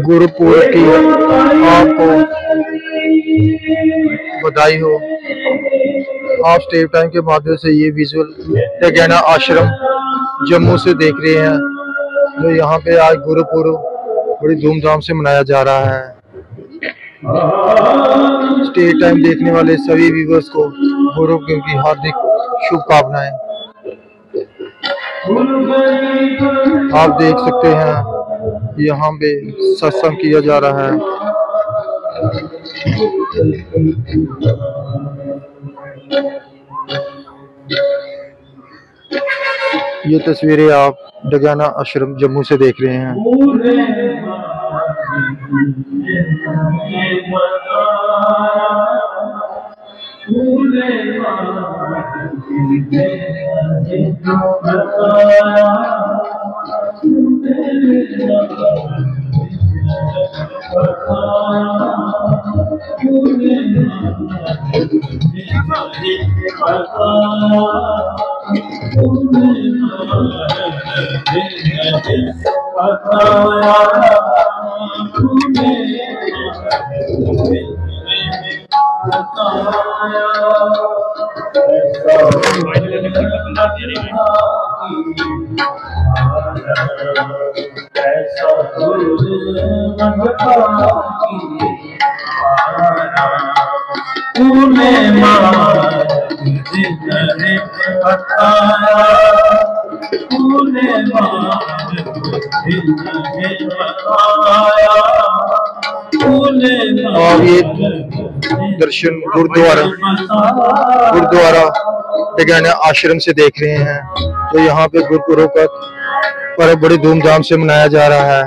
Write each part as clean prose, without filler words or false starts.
गुरुपुरब की आपको बधाई हो। आप स्टेप टाइम के माध्यम से ये विजुअल टगाना आश्रम जम्मू से देख रहे हैं, जो यहाँ पे आज गुरुपुरब बड़ी धूमधाम से मनाया जा रहा है। स्टेट टाइम देखने वाले सभी व्यूअर्स को गुरुपुरब की हार्दिक शुभकामनाएं। आप देख सकते हैं यहाँ पे सत्संग किया जा रहा है। ये तस्वीरें आप टगाना आश्रम जम्मू से देख रहे हैं। और ये दर्शन गुरुद्वारा टगाना आश्रम से देख रहे हैं, तो यहाँ पे गुरुपुरब का पर्व बड़ी धूमधाम से मनाया जा रहा है।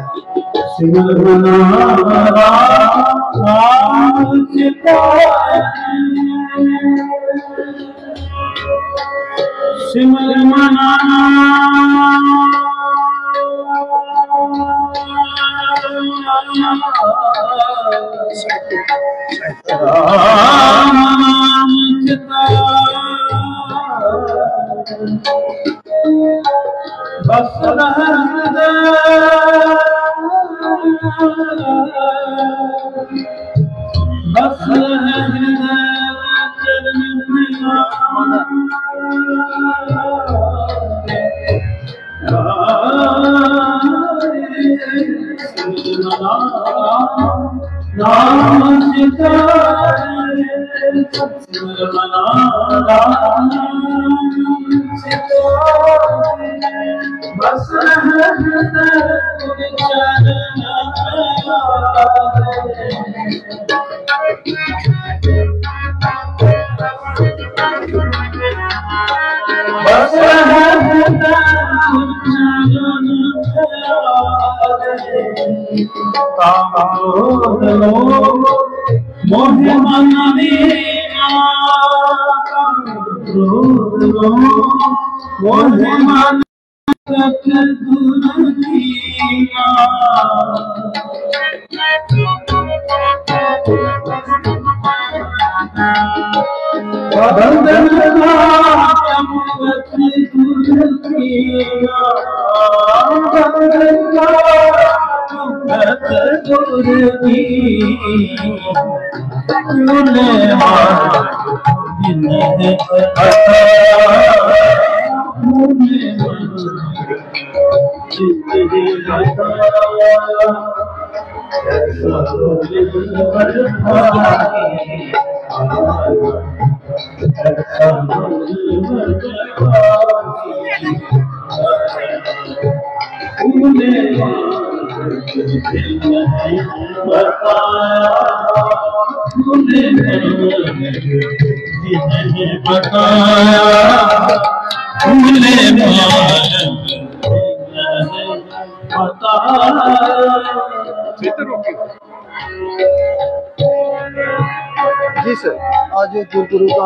जी सर, आज गुरुपुरब का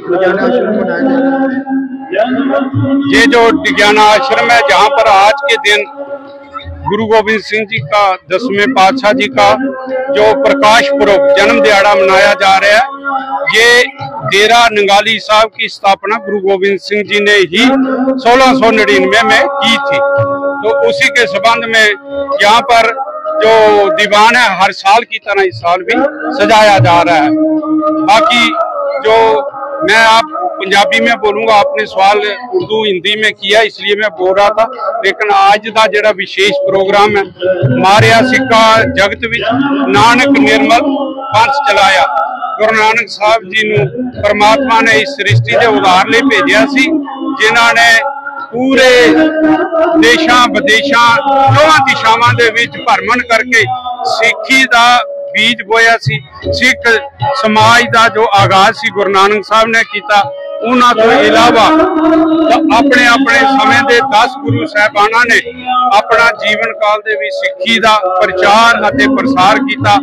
टगाना आश्रम मनाया जा रहा है। ये जो टगाना आश्रम है, जहाँ पर आज के दिन गुरु गोविंद सिंह जी का 10वें पातशाह जी का जो प्रकाश पुरब जन्म दिहाड़ा मनाया जा रहा है। ये डेरा नंगाली साहब की स्थापना गुरु गोविंद सिंह जी ने ही 1699 में की थी। तो उसी के संबंध में यहाँ पर जो दीवान है हर साल की तरह इस साल भी सजाया जा रहा है। बाकी जो मैं आप पंजाबी में बोलूंगा, आपने सवाल उर्दू हिंदी में किया इसलिए मैं बोल रहा था, लेकिन आज का जो विशेष प्रोग्राम है मारिया सिक्का जगत विच नानक निर्मल पंथ चलाया। गुरु नानक साहब जी नूं परमात्मा ने इस सृष्टि के उधार लिए भेजा सी, जिन्हां ने पूरे देशों विदेशों चौहां दिशावां दे विच भरमण करके सिੱਖੀ दा बीज बोया सी। सिख समाज का जो आगाज सी गुरु नानक साहब ने किया। उन्हां तो इलावा अपने अपने समय के 10 गुरु साहबाना ने अपना जीवन काल दे भी सिੱਖੀ का प्रचार और प्रसार किया।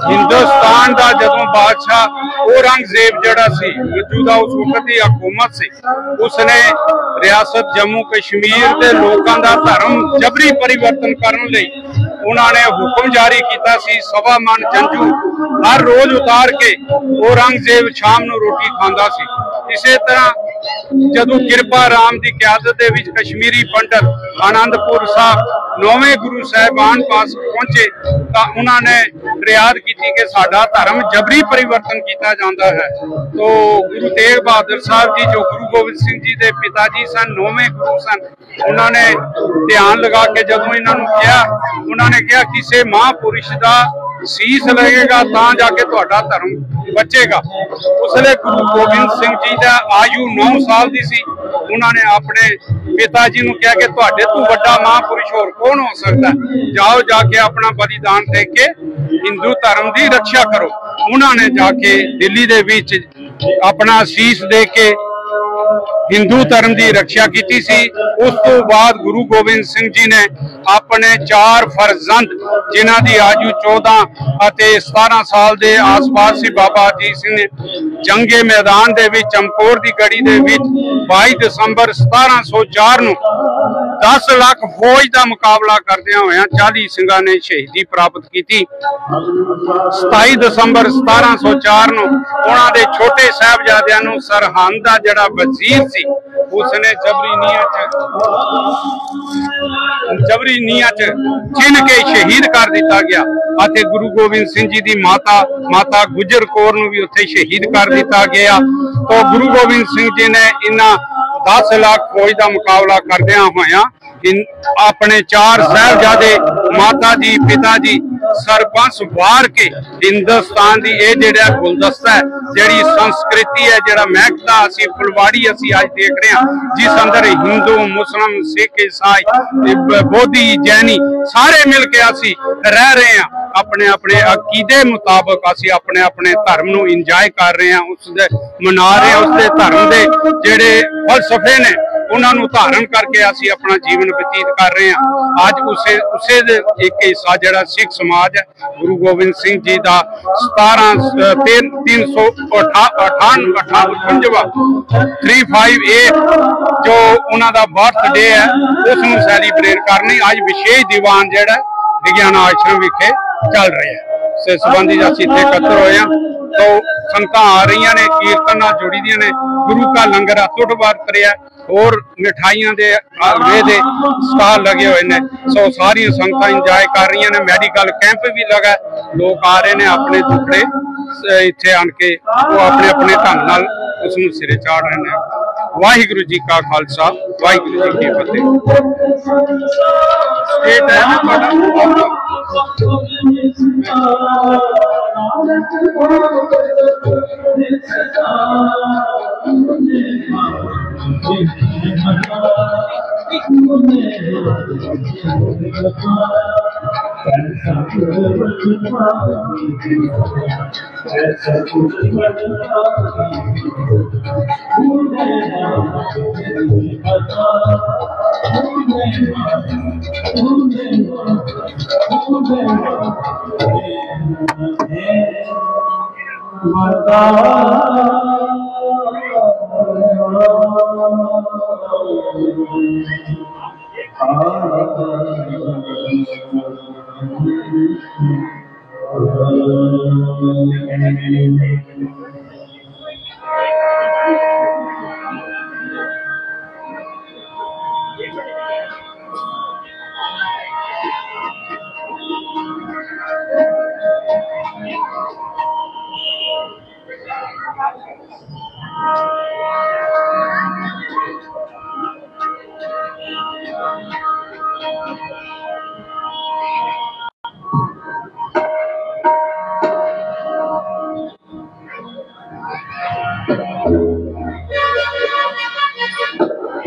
हिंदुस्तान का जदों बादशाह औरंगजेब जड़ा सी मौजूदा उस वक्त की हुकूमत से, उसने रियासत जम्मू कश्मीर के लोगों का धर्म जबरी परिवर्तन करने लई उन्होंने हुक्म जारी किया सी। 1.25 मन जंजू हर रोज उतार के औरंगजेब शाम नूं रोटी खांदा सी। इसे तरह जदों कृपा राम की क्यादत दे विच कश्मीरी पंडित आनंदपुर साहब 9वें गुरु साहबान पास पहुंचे तो उन्होंने फरियाद की कि साडा धर्म जबरी परिवर्तन किया जाता है। तो गुरु तेग बहादुर साहब जी जो गुरु गोविंद सिंह जी के पिता जी सन, 9वें गुरु सन, उन्होंने ध्यान लगा के जदों इन्होंने कहा, उन्होंने कहा किसी महापुरुष का शीश लगेगा तां जाके तुहाडा धर्म बचेगा। उसले गुरु गोविंद सिंह जी का आयु 9 साल की सी। उन्होंने अपने पिता जी को कहा कि तुहाडे तो वड्डा महापुरुष होर कौन हो सकता है, जाओ जाके अपना बलिदान दे के हिंदू धर्म की रक्षा करो। उन्होंने जाके दिल्ली दे विच अपना शीश दे के हिंदू धर्म की रक्षा की सी। उस तो बाद गुरु गोविंद सिंह जी ने अपने 4 फर्जंद जिन्हां दी आयु 14 ਅਤੇ 17 साल के आस पास सी, बाबा अजीत सिंह ने जंगे मैदान दे विच चमकौर दी गढ़ी दे विच 22 दिसंबर 1704 नूं 10 लाख फौज का मुकाबला करदे होया 40 सिंघां ने शहीदी प्राप्त की। 27 दिसंबर 1704 नूं उन्हां दे छोटे साहबजादियां नूं सरहंद दा जिहड़ा वजीर सी उसने जबरी नीयत चिन्ह के शहीद कर दिता गया। ਅਤੇ गुरु गोविंद सिंह जी की माता गुजर कौर नूं भी उत्थे शहीद कर दिता गया। तो गुरु गोविंद सिंह जी ने इन्हां 10 लाख फौज का मुकाबला करदियां होया अपने 4 साहबजादे, माता जी, पिता जी, सरपंच वार के हिंदुस्तान की यह जिहड़ा गुलदस्ता है, जिहड़ी संस्कृति है, जिहड़ा महकता असी फुलवाड़ी असी आज देख रहे हैं, जिस अंदर हिंदू, मुस्लिम, सिख, ईसाई, बोधी, जैनी सारे मिल के असी रह रहे हैं। अपने अपने अकीदे मुताबिक असी अपने अपने धर्म नूं इंजॉय कर रहे हैं, उसदे मना रहे हैं, उसदे धर्म दे जिहड़े फलसफे ने उन्होंने धारण करके असी अपना जीवन बतीत कर रहे हैं। अज उसे एक हिस्सा जिहड़ा सिख समाज है गुरु गोविंद सिंह जी का 358 जो उन्होंने बर्थडे है उसनूं सैलीब्रेट करनी अज विशेष दीवान जिहड़ा विज्ञान आश्रम विखे चल रहे हैं। इस संबंधी असीं इत्थे इकट्ठे होए हैं। तो संगतां आ रही ने, कीर्तन नाल जुड़ी दी ने, गुरु का लंगर अटुट वरत रहा है और मिठाइयां दे दे स्टाल लगे हुए हैं। सो सारी संगतां इंजॉय कर रही ने। मैडिकल कैंप भी लगा, लोग आ रहे हैं अपने दुखड़े इत्थे आन के वो अपने अपने ढंग नाल उसनूं सिरे चाड़ रहे हैं। वाहिगुरू जी का खालसा, वाहिगुरू जी की फतेह। स्टेट है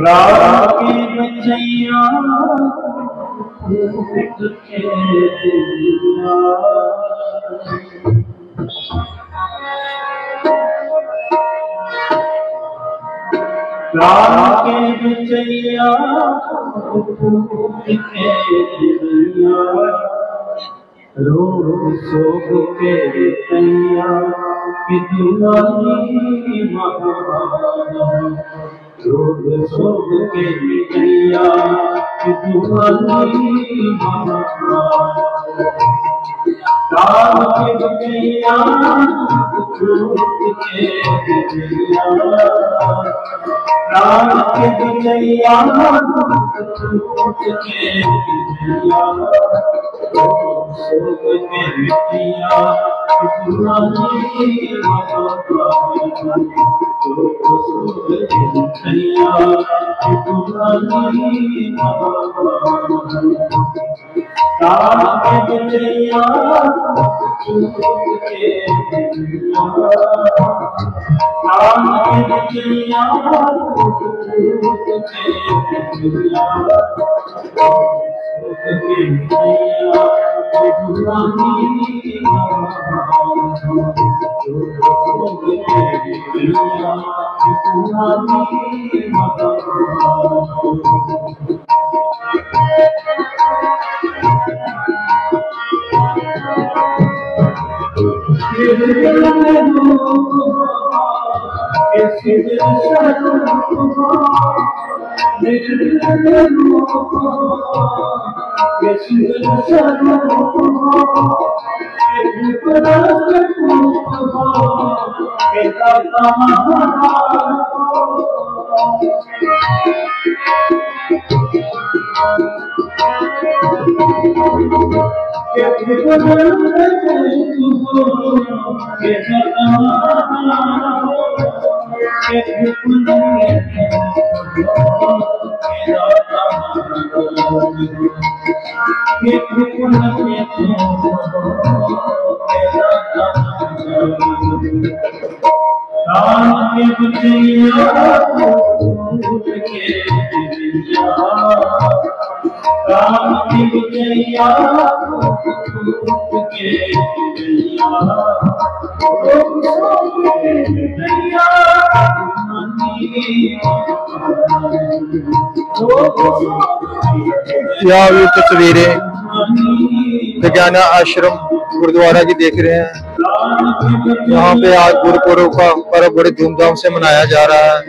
राम के बचैया राम के बचैया रोग शोक के तैया कि दुलारी रोग शोक के तैया कि दुलारी राम के बचैया राम के बचैया यहाँ ये तस्वीरें विज्ञाना आश्रम गुरुद्वारा की देख रहे हैं। यहाँ पे आज गुरुपुरब का पर्व बड़े धूमधाम से मनाया जा रहा है।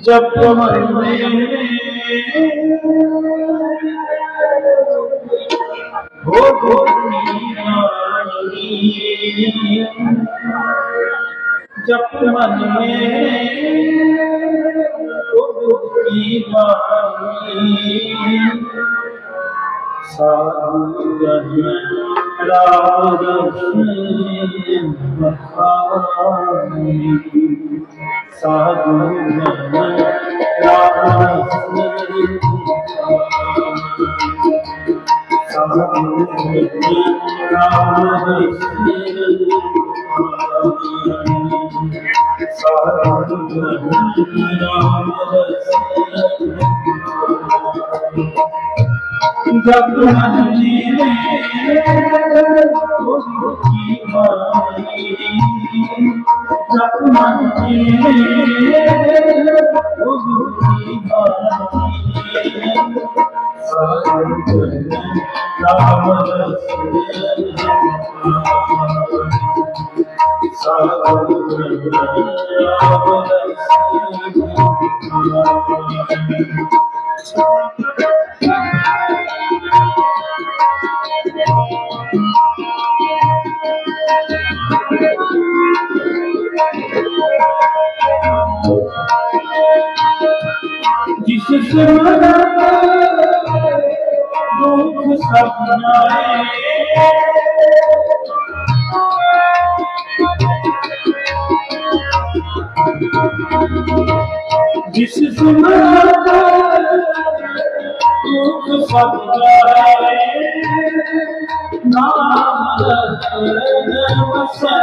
जब मन में हो जब मन में साधु जब मन मेरे की मानी, जब मन मेरे की जिससे दुख सपनाए, जिससे दुख सपनाए, नाम बसे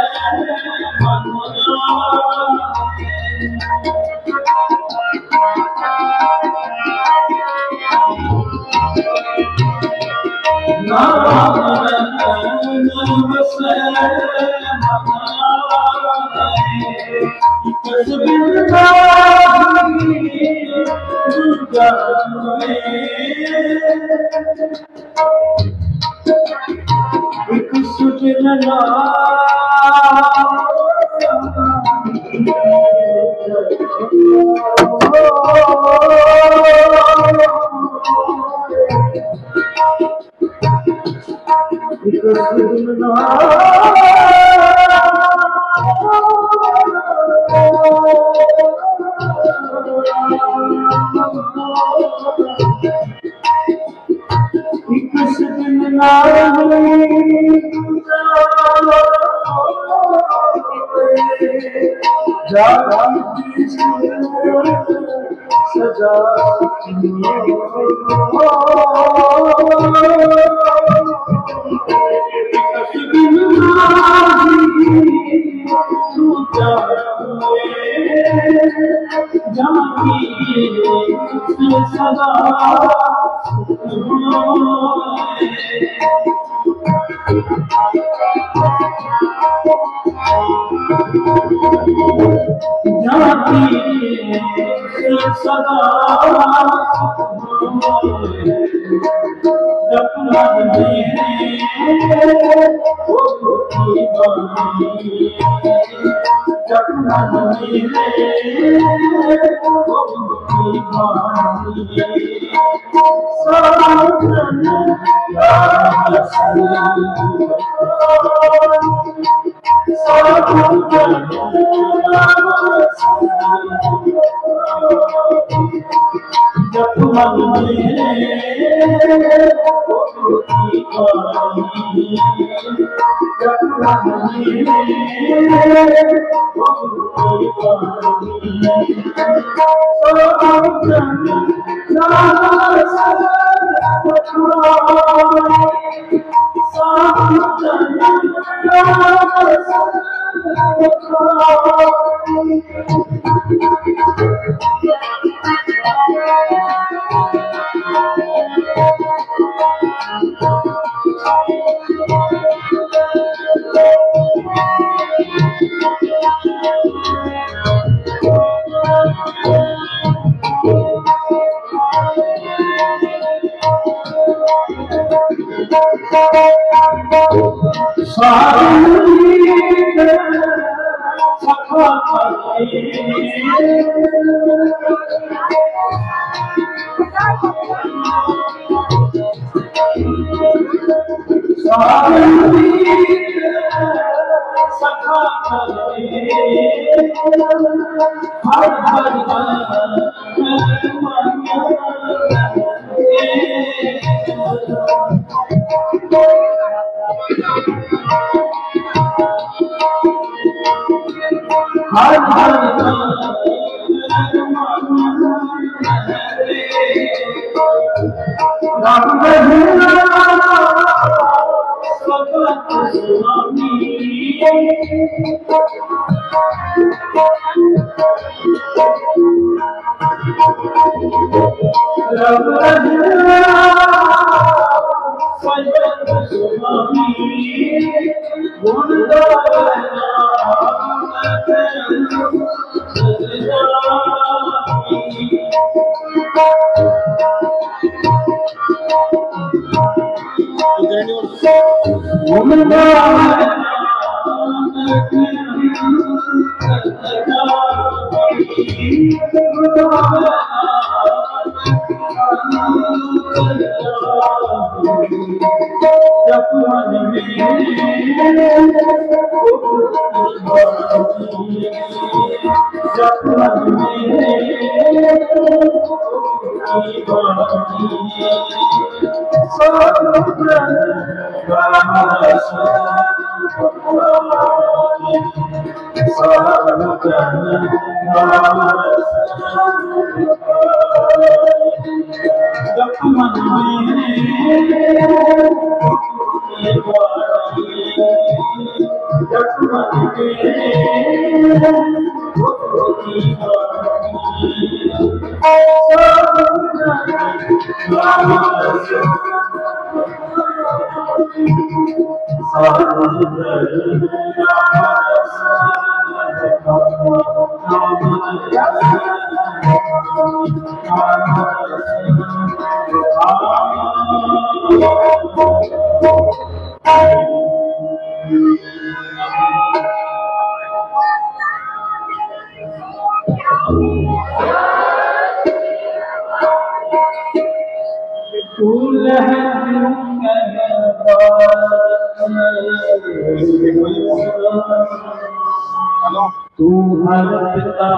तू हर पिता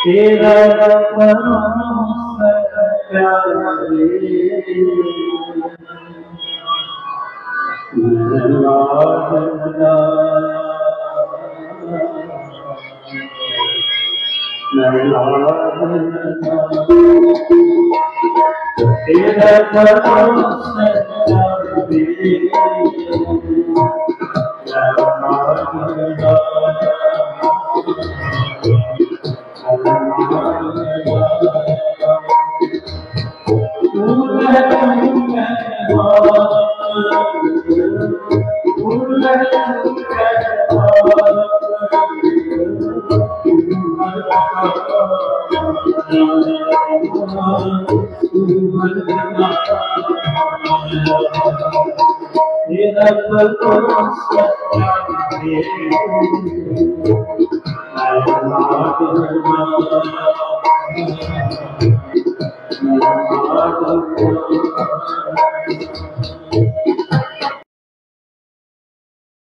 तेरा